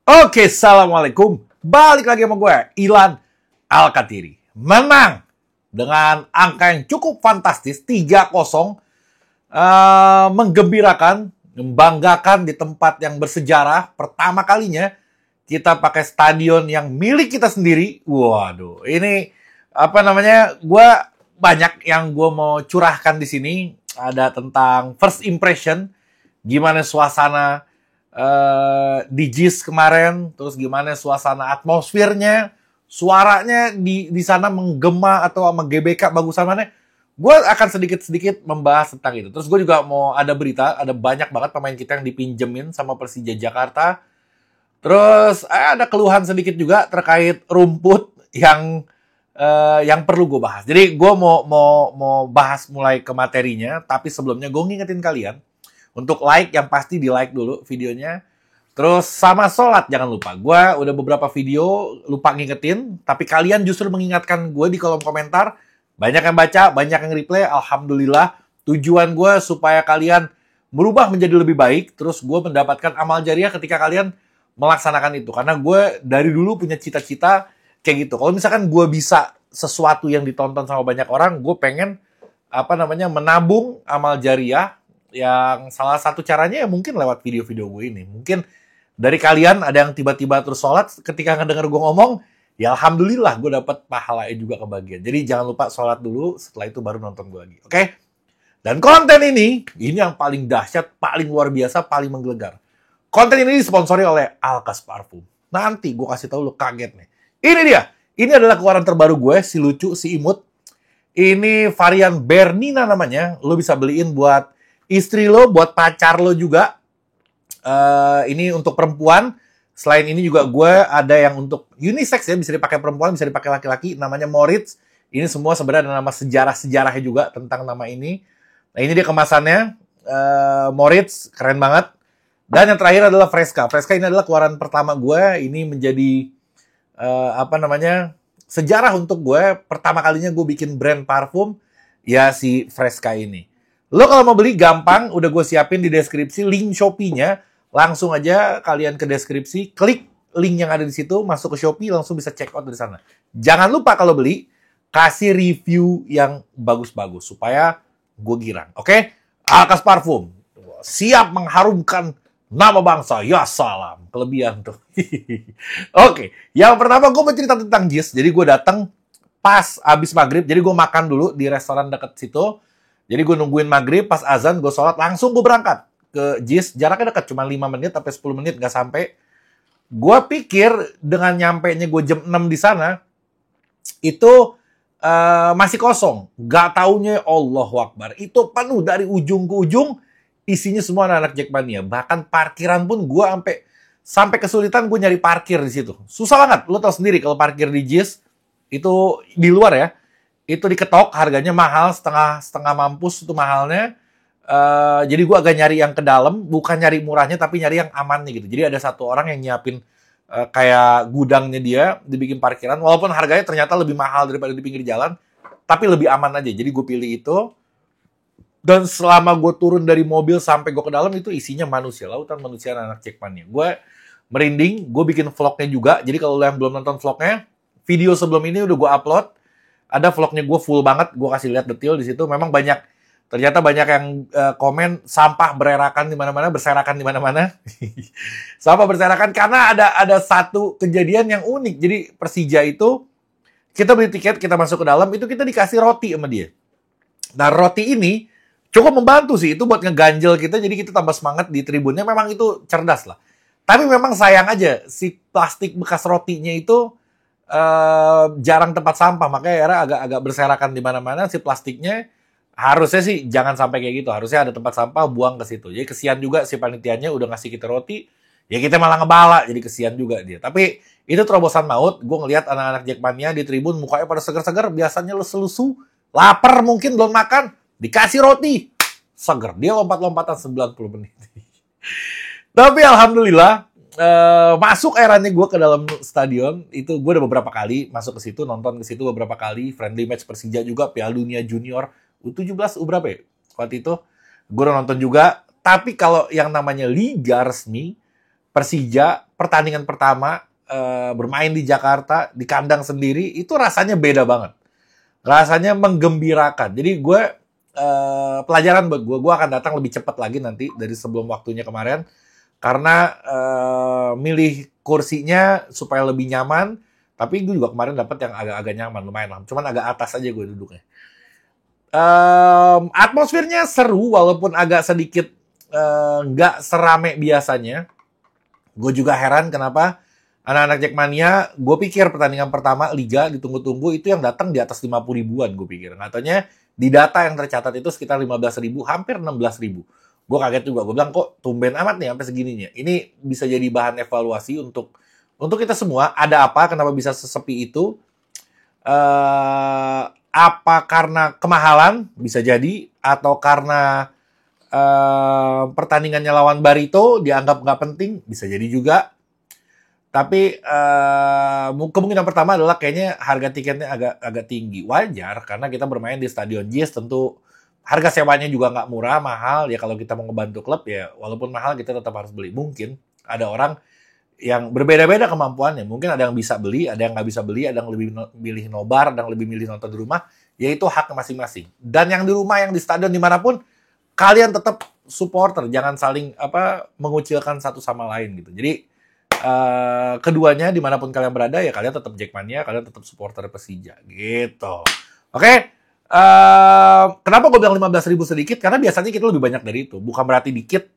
Oke, assalamualaikum. Balik lagi sama gue, Ilan Alkatiri. Menang dengan angka yang cukup fantastis, 3-0. Menggembirakan, membanggakan di tempat yang bersejarah. Pertama kalinya kita pakai stadion yang milik kita sendiri. Waduh, ini gue banyak yang gue mau curahkan di sini. Ada tentang first impression, gimana suasana di JIS kemarin, terus gimana suasana atmosfernya, suaranya di sana menggema atau sama GBK bagusan mana. Gue akan sedikit-sedikit membahas tentang itu. Terus gue juga mau ada berita, ada banyak banget pemain kita yang dipinjemin sama Persija Jakarta. Terus ada keluhan sedikit juga terkait rumput yang perlu gue bahas. Jadi gue mau bahas mulai ke materinya, tapi sebelumnya gue ngingetin kalian untuk like, yang pasti di like dulu videonya. Terus sama sholat jangan lupa. Gue udah beberapa video lupa ngingetin, tapi kalian justru mengingatkan gue di kolom komentar. Banyak yang baca, banyak yang replay. Alhamdulillah. Tujuan gue supaya kalian berubah menjadi lebih baik. Terus gue mendapatkan amal jariah ketika kalian melaksanakan itu. Karena gue dari dulu punya cita-cita kayak gitu. Kalau misalkan gue bisa sesuatu yang ditonton sama banyak orang, gue pengen menabung amal jariah. Yang salah satu caranya ya mungkin lewat video-video gue ini. Mungkin dari kalian ada yang tiba-tiba terus sholat ketika ngedenger gue ngomong, ya alhamdulillah gue dapat pahalanya juga kebagian. Jadi jangan lupa sholat dulu, setelah itu baru nonton gue lagi. Oke? Dan konten ini yang paling dahsyat, paling luar biasa, paling menggelegar. Konten ini disponsori oleh Alkas Parfum. Nanti gue kasih tahu lo kaget nih. Ini dia. Ini adalah keluaran terbaru gue, si lucu, si imut. Ini varian Bernina namanya. Lo bisa beliin buat istri lo, buat pacar lo juga. Ini untuk perempuan. Selain ini juga gue ada yang untuk unisex ya. Bisa dipakai perempuan, bisa dipakai laki-laki. Namanya Moritz. Ini semua sebenarnya ada nama sejarah-sejarahnya juga tentang nama ini. Nah ini dia kemasannya. Moritz, keren banget. Dan yang terakhir adalah Fresca. Fresca ini adalah keluaran pertama gue. Ini menjadi sejarah untuk gue. Pertama kalinya gue bikin brand parfum. Ya si Fresca ini. Lo kalau mau beli gampang, udah gue siapin di deskripsi link Shopee-nya. Langsung aja kalian ke deskripsi, klik link yang ada di situ, masuk ke Shopee, langsung bisa check out dari sana. Jangan lupa kalau beli, kasih review yang bagus-bagus supaya gue girang. Oke? Alkas Parfum siap mengharumkan nama bangsa. Ya salam. Kelebihan tuh. Oke, yang pertama gue mau cerita tentang JIS. Jadi gue datang pas abis maghrib. Jadi gue makan dulu di restoran deket situ. Jadi gue nungguin maghrib, pas azan gue sholat, langsung gue berangkat ke JIS. Jaraknya dekat, cuma 5 menit sampai 10 menit, gak sampai. Gue pikir dengan nyampenya gue jam 6 di sana, itu masih kosong. Gak taunya Allahu Akbar. Itu penuh dari ujung ke ujung, isinya semua anak-anak Jackmania. Bahkan parkiran pun gue sampai kesulitan gue nyari parkir di situ. Susah banget, lo tau sendiri kalau parkir di JIS, itu di luar ya. Itu diketok, harganya mahal, setengah mampus itu mahalnya. Jadi gue agak nyari yang ke dalam, bukan nyari murahnya, tapi nyari yang amannya gitu. Jadi ada satu orang yang nyiapin kayak gudangnya dia, dibikin parkiran. Walaupun harganya ternyata lebih mahal daripada di pinggir jalan, tapi lebih aman aja. Jadi gue pilih itu. Dan selama gue turun dari mobil sampai gue ke dalam, itu isinya manusia. Lautan manusia anak Jackmania. Gue merinding, gue bikin vlognya juga. Jadi kalau yang belum nonton vlognya, video sebelum ini udah gue upload. Ada vlognya gue full banget, gue kasih lihat detail di situ. Memang ternyata banyak yang komen sampah berserakan di mana-mana. Sampah berserakan karena ada satu kejadian yang unik. Jadi Persija itu kita beli tiket, kita masuk ke dalam, itu kita dikasih roti sama dia. Nah roti ini cukup membantu sih, itu buat ngeganjel kita, jadi kita tambah semangat di tribunnya. Memang itu cerdas lah. Tapi memang sayang aja si plastik bekas rotinya itu jarang tempat sampah, makanya agak berserakan di mana-mana. Si plastiknya harusnya sih jangan sampai kayak gitu, harusnya ada tempat sampah, buang ke situ. Jadi kesian juga si panitianya udah ngasih kita roti, ya kita malah ngebala, jadi kesian juga dia. Tapi itu terobosan maut. Gue ngelihat anak-anak Jackmania di tribun mukanya pada seger-seger, biasanya lesu-lesu, lapar mungkin belum makan, dikasih roti, seger. Dia lompat-lompatan 90 menit. Tapi alhamdulillah masuk eranya gue ke dalam stadion, itu gue udah beberapa kali masuk ke situ, nonton ke situ beberapa kali, friendly match Persija juga, Piala Dunia Junior U17 berapa ya? Waktu itu gue udah nonton juga. Tapi kalau yang namanya liga resmi, Persija pertandingan pertama bermain di Jakarta di kandang sendiri itu rasanya beda banget. Rasanya menggembirakan. Jadi gue pelajaran buat gue akan datang lebih cepat lagi nanti dari sebelum waktunya kemarin karena milih kursinya supaya lebih nyaman. Tapi gue juga kemarin dapat yang agak-agak nyaman, lumayan lah. Cuman agak atas aja gue duduknya. Atmosfernya seru walaupun agak sedikit nggak serame biasanya. Gue juga heran kenapa anak-anak Jackmania, gue pikir pertandingan pertama Liga ditunggu-tunggu itu yang datang di atas 50 ribuan gue pikir. Katanya di data yang tercatat itu sekitar 15 ribu, hampir 16 ribu. Gue kaget juga, gue bilang kok tumben amat nih sampai segininya. Ini bisa jadi bahan evaluasi untuk kita semua. Ada apa, kenapa bisa sesepi itu? Apa karena kemahalan bisa jadi atau karena pertandingannya lawan Barito dianggap nggak penting bisa jadi juga. Tapi kemungkinan pertama adalah kayaknya harga tiketnya agak tinggi. Wajar karena kita bermain di Stadion Jis, tentu harga sewanya juga nggak murah, mahal. Ya kalau kita mau ngebantu klub ya walaupun mahal kita tetap harus beli. Mungkin ada orang yang berbeda-beda kemampuannya. Mungkin ada yang bisa beli, ada yang nggak bisa beli, ada yang lebih milih nobar, ada yang lebih milih nonton di rumah. Yaitu hak masing-masing. Dan yang di rumah, yang di stadion, dimanapun, kalian tetap supporter. Jangan saling mengucilkan satu sama lain gitu. Jadi, keduanya, dimanapun kalian berada, ya kalian tetap Jackmania, kalian tetap supporter Persija. Gitu. Oke? Kenapa gue bilang 15.000 sedikit? Karena biasanya kita lebih banyak dari itu. Bukan berarti dikit.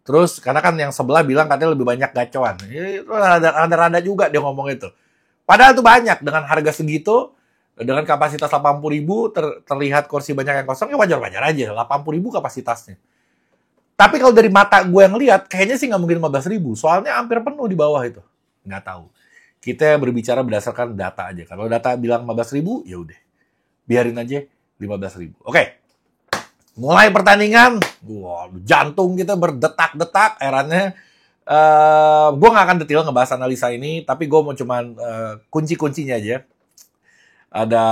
Terus, karena kan yang sebelah bilang katanya lebih banyak gacoan. Itu rada-rada juga dia ngomong itu. Padahal itu banyak. Dengan harga segitu, dengan kapasitas 80.000, terlihat kursi banyak yang kosong, ya wajar-wajar aja. 80.000 kapasitasnya. Tapi kalau dari mata gue yang lihat, kayaknya sih nggak mungkin 15.000. Soalnya hampir penuh di bawah itu. Nggak tahu. Kita berbicara berdasarkan data aja. Kalau data bilang 15.000, ya udah. Biarin aja 15.000. Oke. Mulai pertandingan, jantung kita berdetak-detak, akhirnya gue nggak akan detail ngebahas analisa ini, tapi gue mau cuman kunci-kuncinya aja. Ada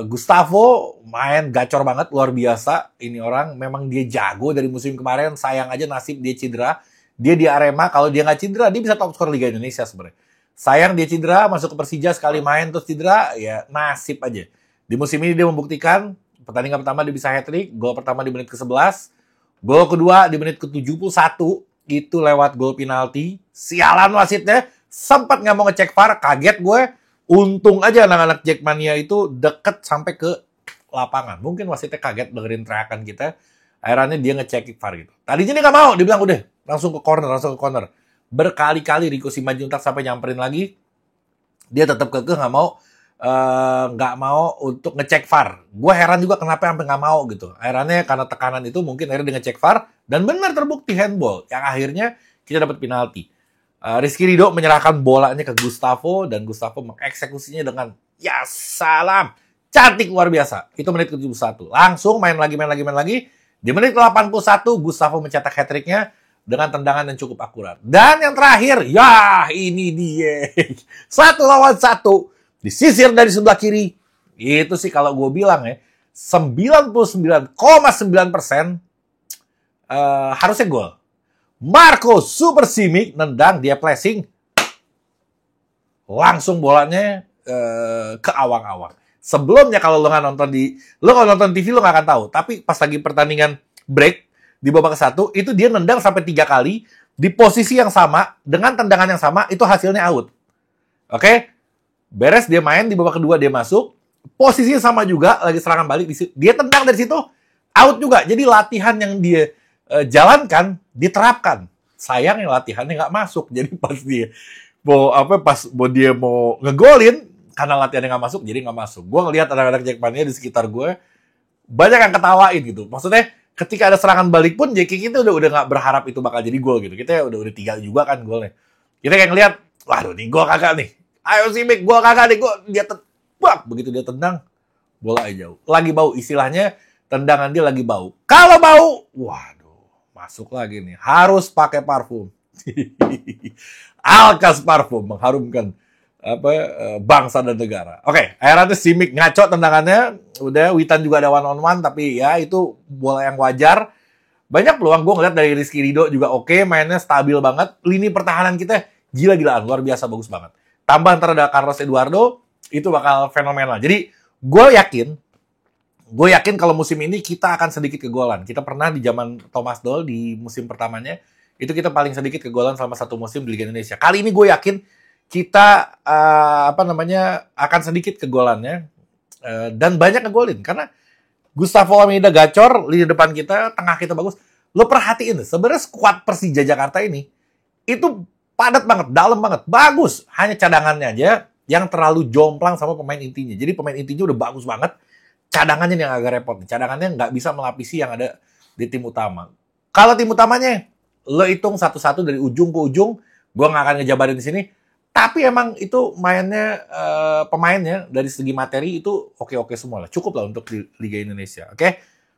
Gustavo, main gacor banget, luar biasa. Ini orang, memang dia jago dari musim kemarin, sayang aja nasib dia cedera. Dia di Arema, kalau dia nggak cedera, dia bisa top skor Liga Indonesia sebenarnya. Sayang dia cedera, masuk ke Persija sekali main terus cedera, ya nasib aja. Di musim ini dia membuktikan, pertandingan pertama dia bisa hat-trick, gol pertama di menit ke-11, gol kedua di menit ke-71, itu lewat gol penalti. Sialan wasitnya, sempat nggak mau ngecek VAR, kaget gue. Untung aja anak-anak Jackmania itu deket sampai ke lapangan. Mungkin wasitnya kaget dengerin teriakan kita, akhirnya dia ngecek VAR gitu. Tadinya dia nggak mau, dia bilang udah, langsung ke corner. Berkali-kali Rico Simanjuntak sampai nyamperin lagi, dia tetap kekeh nggak mau untuk ngecek VAR. Gue heran juga kenapa sampai nggak mau gitu. Akhirnya karena tekanan itu mungkin akhirnya dia ngecek VAR dan benar terbukti handball yang akhirnya kita dapat penalti. Rizky Ridho menyerahkan bolanya ke Gustavo dan Gustavo mengeksekusinya dengan ya salam cantik luar biasa. Itu menit ke-71. Langsung main lagi. Di menit ke-81 Gustavo mencetak hat-tricknya dengan tendangan yang cukup akurat. Dan yang terakhir, ya ini dia. 1-1. Disisir dari sebelah kiri. Itu sih kalau gue bilang ya, 99,9% harusnya gol. Marco Super Simic nendang, dia flashing. Langsung bolanya ke awang-awang. Sebelumnya kalau lo nonton TV lo nggak akan tahu. Tapi pas lagi pertandingan break di babak ke-1, itu dia nendang sampai 3 kali di posisi yang sama dengan tendangan yang sama, itu hasilnya out. Oke? Beres dia main di babak kedua dia masuk, posisinya sama juga, lagi serangan balik dia tendang dari situ, out juga. Jadi latihan yang dia jalankan diterapkan. Sayang yang latihannya nggak masuk. Jadi pas dia mau ngegolin karena latihannya nggak masuk, jadi nggak masuk. Gue ngelihat anak-anak Jackmania di sekitar gue banyak yang ketawain gitu. Maksudnya ketika ada serangan balik pun JK kita udah nggak berharap itu bakal jadi gol gitu. Kita udah 3 juga kan golnya. Kita kayak ngelihat, waduh nih gol kagak nih. Ayo Simic, gol kagak nih, begitu dia tendang, bola jauh. Lagi bau, istilahnya tendangan dia lagi bau. Kalau bau, waduh, masuk lagi nih. Harus pakai parfum. Alkas parfum mengharumkan bangsa dan negara. Oke, akhirnya Simic ngaco tendangannya. Udah, Witan juga ada one on one, tapi ya itu bola yang wajar. banyak peluang. Gue ngeliat dari Rizky Ridho juga oke, mainnya stabil banget. Lini pertahanan kita gila-gilaan, luar biasa bagus banget. Tambah ntar ada Carlos Eduardo, itu bakal fenomenal. Jadi gue yakin kalau musim ini kita akan sedikit kegolan. Kita pernah di zaman Thomas Doll di musim pertamanya, itu kita paling sedikit kegolan selama satu musim di Liga Indonesia. Kali ini gue yakin kita akan sedikit kegolannya dan banyak ngegolin karena Gustavo Almeida gacor, lini depan kita, tengah kita bagus. Lo perhatiin, sebenarnya skuad Persija Jakarta ini itu padat banget, dalam banget, bagus. Hanya cadangannya aja yang terlalu jomplang sama pemain intinya. Jadi pemain intinya udah bagus banget, cadangannya yang agak repot. Cadangannya nggak bisa melapisi yang ada di tim utama. Kalau tim utamanya, lo hitung satu-satu dari ujung ke ujung, gue nggak akan ngejabarin di sini. Tapi emang itu mainnya, pemainnya dari segi materi itu oke-oke semua lah. Cukup lah untuk di Liga Indonesia, oke?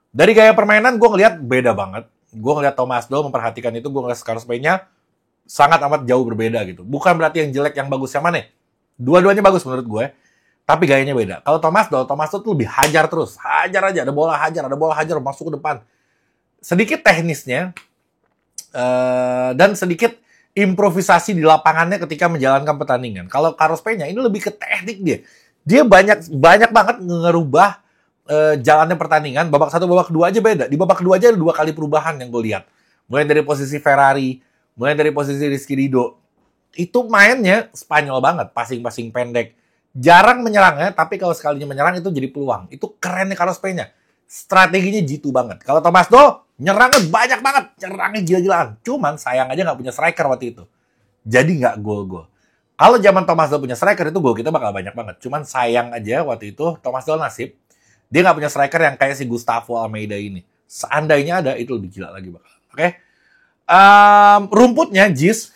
Dari gaya permainan gue ngeliat beda banget. Gue ngeliat Thomas Doll memperhatikan itu, gue ngeliat Carlos Peña sangat amat jauh berbeda gitu. Bukan berarti yang jelek, yang bagus yang mana? Dua-duanya bagus menurut gue, tapi gayanya beda. Kalau Thomas Doll tuh lebih hajar terus. Hajar aja, ada bola hajar, masuk ke depan. Sedikit teknisnya, dan sedikit improvisasi di lapangannya ketika menjalankan pertandingan. Kalau Carlos Peña ini lebih ke teknik dia. Dia banyak banget ngerubah jalannya pertandingan. Babak 1, babak 2 aja beda. Di babak 2 aja ada 2 kali perubahan yang gue lihat. Mulai dari posisi Ferrari, mulai dari posisi Rizky Ridho. Itu mainnya Spanyol banget, passing-passing pendek. Jarang menyerangnya, tapi kalau sekalinya menyerang itu jadi peluang. Itu kerennya Carlos Peña. Strateginya jitu banget. Kalau Thomas Doll, nyerangnya banyak banget. Nyerangnya gila-gilaan. Cuman sayang aja nggak punya striker waktu itu. Jadi nggak gol-gol. Kalau zaman Thomas Doll punya striker, itu gol kita bakal banyak banget. Cuman sayang aja waktu itu Thomas Doll nasib. Dia nggak punya striker yang kayak si Gustavo Almeida ini. Seandainya ada, itu lebih gila lagi bakal. Oke? Rumputnya, Jis.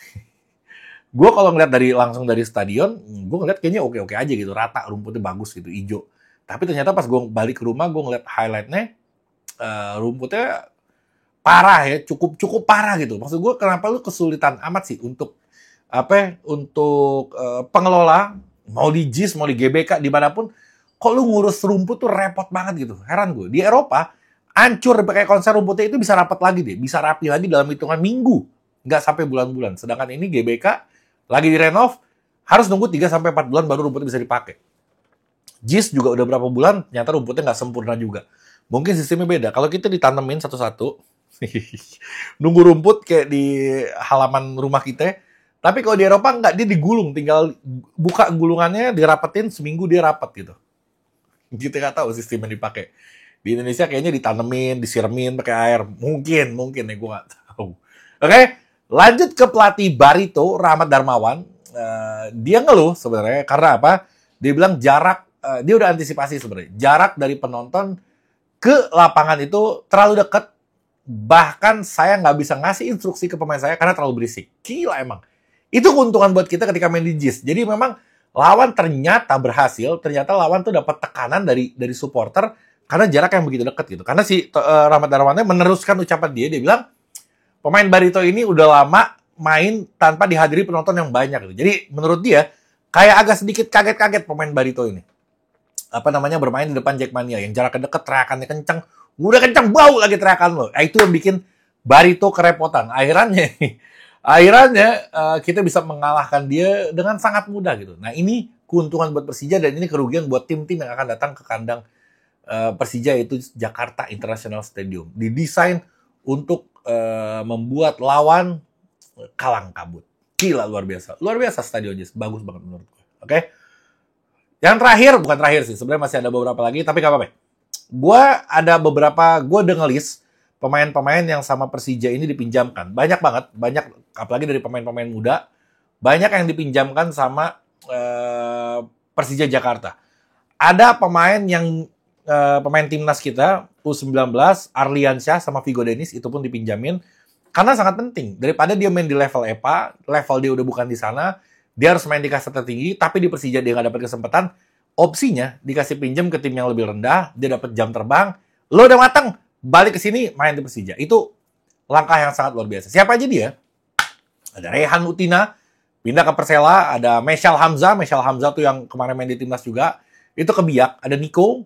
Gue kalau ngeliat langsung dari stadion, gue ngeliat kayaknya oke-oke aja gitu. Rata, rumputnya bagus gitu, hijau. Tapi ternyata pas gue balik ke rumah, gue ngeliat highlightnya, rumputnya parah ya, cukup parah gitu. Maksud gue, kenapa lu kesulitan amat sih untuk pengelola, mau di JIS, mau di GBK, dimanapun, kok lu ngurus rumput tuh repot banget gitu. Heran gue. Di Eropa, hancur kayak konser rumputnya itu bisa rapat lagi deh, bisa rapi lagi dalam hitungan minggu, nggak sampai bulan-bulan. Sedangkan ini GBK lagi direnov, harus nunggu 3-4 bulan baru rumputnya bisa dipakai. JIS juga udah berapa bulan, ternyata rumputnya nggak sempurna juga. Mungkin sistemnya beda. Kalau kita ditanemin satu-satu, nunggu rumput kayak di halaman rumah kita. Tapi kalau di Eropa nggak, dia digulung. Tinggal buka gulungannya, dirapetin, seminggu dia rapet gitu. Kita nggak tahu sistem yang dipakai. Di Indonesia kayaknya ditanemin, disiramin pakai air. Mungkin ya, gue nggak tahu. Oke, lanjut ke pelatih Barito, Rahmat Darmawan. Dia ngeluh sebenarnya, karena apa? Dia bilang jarak, dia udah antisipasi sebenarnya. Jarak dari penonton ke lapangan itu terlalu dekat. Bahkan saya nggak bisa ngasih instruksi ke pemain saya karena terlalu berisik. Gila emang. Itu keuntungan buat kita ketika main di JIS. Jadi memang lawan ternyata berhasil. Ternyata lawan tuh dapat tekanan dari supporter karena jarak yang begitu dekat gitu. Karena si Rahmat Darmawan meneruskan ucapan dia. Dia bilang, pemain Barito ini udah lama main tanpa dihadiri penonton yang banyak gitu. Jadi menurut dia, kayak agak sedikit kaget-kaget pemain Barito ini. Bermain di depan Jackmania. Yang jaraknya dekat, teriakannya kencang. Udah kencang, bau lagi teriakan lo. Itu yang bikin Barito kerepotan. Akhirnya kita bisa mengalahkan dia dengan sangat mudah gitu. Nah ini keuntungan buat Persija dan ini kerugian buat tim-tim yang akan datang ke kandang Persija, yaitu Jakarta International Stadium. Didesain untuk membuat lawan kalang kabut. Gila, luar biasa. Luar biasa stadionnya. Bagus banget menurut gue. Oke? Yang terakhir, bukan terakhir sih. Sebenarnya masih ada beberapa lagi, tapi gak apa-apa. Gue udah nge-list pemain-pemain yang sama Persija ini dipinjamkan. Banyak banget, apalagi dari pemain-pemain muda, banyak yang dipinjamkan sama Persija Jakarta. Ada pemain timnas kita, U19, Arliansyah sama Vigo Dennis, itu pun dipinjamin. Karena sangat penting. Daripada dia main di level EPA, level dia udah bukan di sana, dia harus main di kasta tertinggi, tapi di Persija dia nggak dapat kesempatan. Opsinya dikasih pinjam ke tim yang lebih rendah, dia dapat jam terbang, lo udah matang, balik ke sini main di Persija. Itu langkah yang sangat luar biasa. Siapa aja dia? Ada Rehan Utina, pindah ke Persela. Ada Meshal Hamzah tuh yang kemarin main di timnas juga. Itu ke Biak. Ada Niko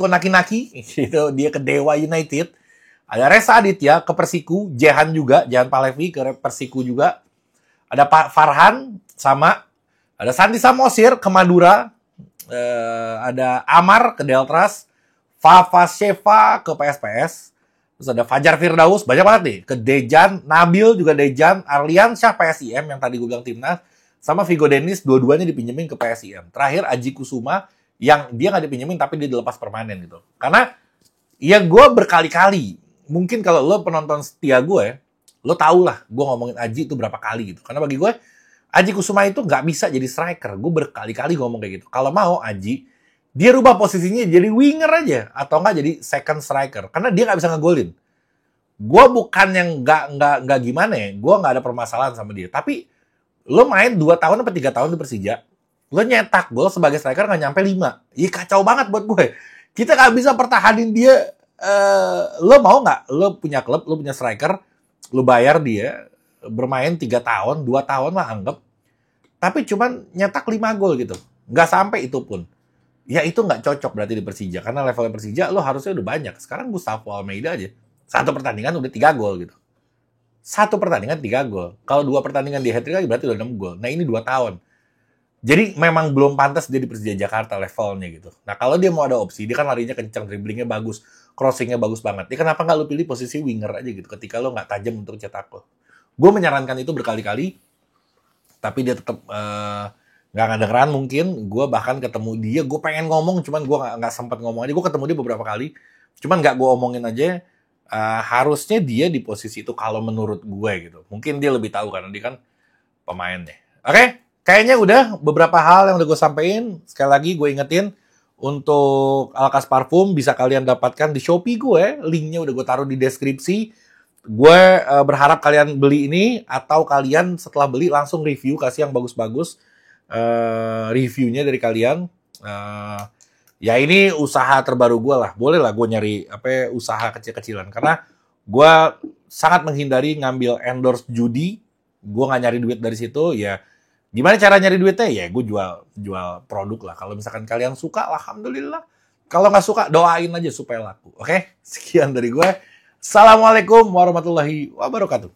Naki-Naki, itu dia ke Dewa United. Ada Reza Aditya ke Persiku, Jehan juga, Jehan Palevi ke Persiku juga. Ada Pak Farhan sama, ada Santi Samosir ke Madura, ada Amar ke Deltras, Fafa Sheva ke PSPS, terus ada Fajar Firdaus, banyak banget nih, ke Dejan, Nabil juga Dejan, Arliansyah PSIM yang tadi gue bilang timnas, sama Vigo Dennis, dua-duanya dipinjemin ke PSIM. Terakhir Aji Kusuma, yang dia nggak dipinjemin tapi dia dilepas permanen gitu. Karena ya gue berkali-kali, mungkin kalau lo penonton setia gue, lo tau lah gue ngomongin Aji itu berapa kali gitu. Karena bagi gue, Aji Kusuma itu nggak bisa jadi striker. Gue berkali-kali ngomong kayak gitu. Kalau mau Aji, dia rubah posisinya jadi winger aja. Atau nggak jadi second striker. Karena dia nggak bisa ngegolin. Gue bukan yang nggak gimana ya. Gue nggak ada permasalahan sama dia. Tapi lo main 2 tahun atau 3 tahun di Persija, lo nyetak gol sebagai striker nggak nyampe 5. Ih kacau banget buat gue. Kita nggak bisa pertahanin dia. Lo mau nggak? Lo punya klub, lo punya striker, lo bayar dia bermain 3 tahun, 2 tahun lah anggap, tapi cuman nyetak 5 gol gitu. Nggak sampai itu pun. Ya itu nggak cocok berarti di Persija. Karena levelnya Persija lo harusnya udah banyak. Sekarang Gustavo Almeida aja. 1 pertandingan udah 3 gol gitu. 1 pertandingan 3 gol. Kalau 2 pertandingan di hat-trick lagi berarti udah 6 gol. Nah ini 2 tahun. Jadi memang belum pantas dia di Persija Jakarta levelnya gitu. Nah kalau dia mau ada opsi, dia kan larinya kencang, dribblingnya bagus, crossingnya bagus banget. Ya kenapa nggak lo pilih posisi winger aja gitu ketika lo nggak tajam untuk cetak gol. Gue menyarankan itu berkali-kali, tapi dia tetap nggak ngedengeran mungkin. Gue bahkan ketemu dia, gue pengen ngomong, cuman gue nggak sempat ngomong aja. Gue ketemu dia beberapa kali, cuman nggak gue omongin aja. Harusnya dia di posisi itu kalau menurut gue gitu. Mungkin dia lebih tahu karena dia kan pemainnya. Oke, kayaknya udah beberapa hal yang udah gue sampein. Sekali lagi gue ingetin, untuk Alkas Parfum bisa kalian dapatkan di Shopee gue. Linknya udah gue taruh di deskripsi. Gue berharap kalian beli ini, atau kalian setelah beli langsung review, kasih yang bagus-bagus reviewnya dari kalian. Ya ini usaha terbaru gue lah. Boleh lah gue nyari usaha kecil-kecilan. Karena gue sangat menghindari ngambil endorse judi. Gue nggak nyari duit dari situ. Ya gimana cara nyari duitnya? Ya gue jual produk lah. Kalau misalkan kalian suka, alhamdulillah. Kalau nggak suka, doain aja supaya laku. Oke? Sekian dari gue. Assalamualaikum warahmatullahi wabarakatuh.